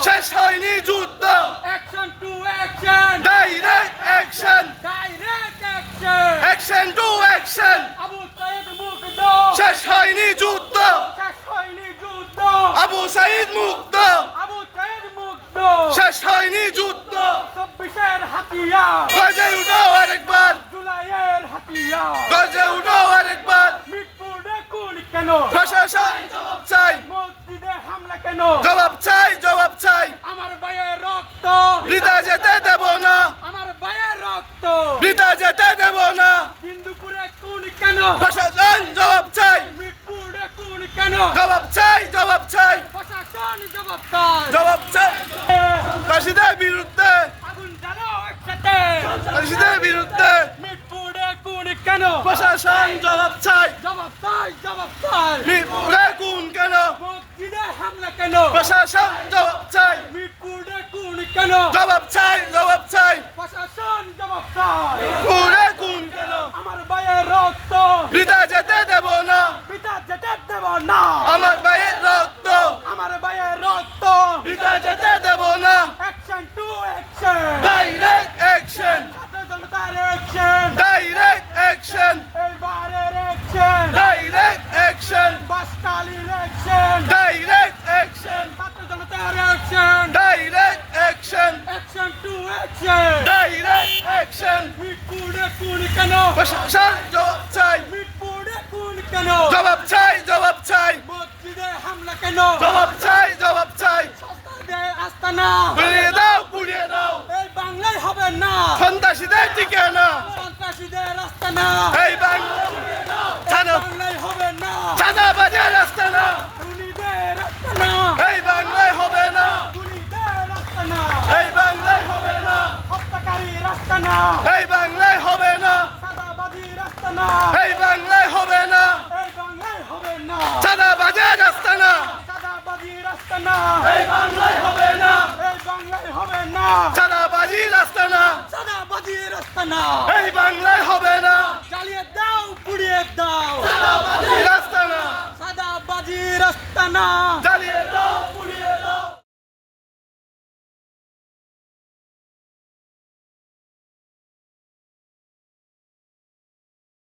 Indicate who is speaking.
Speaker 1: শেষ হয়নি যুদ্ধ
Speaker 2: action to action,
Speaker 1: direct action
Speaker 2: direct action,
Speaker 1: action to action
Speaker 2: Abu Sayed Mugdho,
Speaker 1: শেষ হয়নি যুদ্ধ
Speaker 2: শেষ হয়নি যুদ্ধ,
Speaker 1: আবু সাইদ মুগ্ধ
Speaker 2: আবু সাইদ মুগ্ধ,
Speaker 1: শেষ হয়নি যুদ্ধ
Speaker 2: 24-এর হাতিয়ার,
Speaker 1: গজে উঠো আরেকবার
Speaker 2: জুলাইয়ের হাতিয়ার,
Speaker 1: গজে উঠো আরেকবার
Speaker 2: মিরপুরে খুন কেন,
Speaker 1: প্রশাসন জবাব চাই
Speaker 2: মসজিদে হামলা কেন,
Speaker 1: জবাব চাই জবাব চাই
Speaker 2: আমার ভাইয়ের রক্ত,
Speaker 1: বৃথা যেতে দেব না
Speaker 2: আমার ভাইয়ের রক্ত,
Speaker 1: বৃথা যেতে দেব না
Speaker 2: হিন্দুপুরে খুন কেন,
Speaker 1: প্রশাসন জবাব চাই
Speaker 2: মিরপুরে খুন কেন,
Speaker 1: জবাব চাই জবাব চাই
Speaker 2: প্রশাসন জবাব চায়,
Speaker 1: জবাব চাই ফাঁসিদের বিরুদ্ধে
Speaker 2: আগুন জ্বালাও একসাথে,
Speaker 1: ফাঁসিদের বিরুদ্ধে
Speaker 2: মিরপুরে খুন কেন,
Speaker 1: প্রশাসন জবাব চাই
Speaker 2: জবাব চাই, জবাব চাই,
Speaker 1: মিরপুরে খুন কেন
Speaker 2: মসজিদে হামলা কেন,
Speaker 1: প্রশাসন জবাব চাই
Speaker 2: মিরপুরে খুন কেন,
Speaker 1: জবাব চাই জবাব চাই
Speaker 2: প্রশাসন জবাব চায়,
Speaker 1: মিরপুরে খুন কেন
Speaker 2: আমার ভাইয়ের রক্ত,
Speaker 1: বৃথা যেতে দেব না
Speaker 2: পিতা যেতে দেব না,
Speaker 1: আমার ভাইয়ের রক্ত
Speaker 2: আমার ভাইয়ের রক্ত,
Speaker 1: বৃথা যেতে দেব না
Speaker 2: action to action,
Speaker 1: direct action
Speaker 2: ছাত্র জনতার অ্যাকশন,
Speaker 1: ডাইরেক্ট অ্যাকশন
Speaker 2: এইবারের অ্যাকশন,
Speaker 1: ডাইরেক্ট অ্যাকশন
Speaker 2: বাসকালীর অ্যাকশন,
Speaker 1: ডাইরেক্ট অ্যাকশন
Speaker 2: ছাত্র জনতার action,
Speaker 1: direct action
Speaker 2: action to action,
Speaker 1: direct action
Speaker 2: মিরপুরে খুন কেন,
Speaker 1: প্রশাসন জবাব চাই
Speaker 2: মিরপুরে খুন কেন,
Speaker 1: জবাব চাই জবাব চাই
Speaker 2: মসজিদে হামলা কেন,
Speaker 1: জবাব চাই জবাব চাই
Speaker 2: সস্তাদের আস্তানা,
Speaker 1: পুড়িয়ে দাও
Speaker 2: এই বাংলায় হবে না,
Speaker 1: সন্ত্রাসীদের ঠিকানা
Speaker 2: সন্ত্রাসীদের আস্তানা,
Speaker 1: এই বাংলা ছানা
Speaker 2: বাংলায় হবে না,
Speaker 1: ছানাবাজের আস্তানা
Speaker 2: খুনিদের আস্তানা,
Speaker 1: এই বাংলায় হবে না
Speaker 2: খুনিদের আস্তানা,
Speaker 1: এই বাংলায় হবে না
Speaker 2: হত্যাকারীর আস্তানা,
Speaker 1: এই বাংলায় হবে না
Speaker 2: সাদাবাদীর আস্তানা,
Speaker 1: এই বাংলায় হবে না
Speaker 2: এই বাংলায় হবে না,
Speaker 1: ছানাবাজের আস্তানা
Speaker 2: সাদাবাদীর আস্তানা,
Speaker 1: এই বাংলায় হবে না
Speaker 2: এই বাংলায় হবে না,
Speaker 1: ছানাবাজির আস্তানা
Speaker 2: সাদাবাদীর আস্তানা,
Speaker 1: এই বাংলায় হবে না
Speaker 2: জ্বালিয়ে দাও পুড়িয়ে দাও,
Speaker 1: ছানাবাজির আস্তানা
Speaker 2: সাদাবাদীর আস্তানা,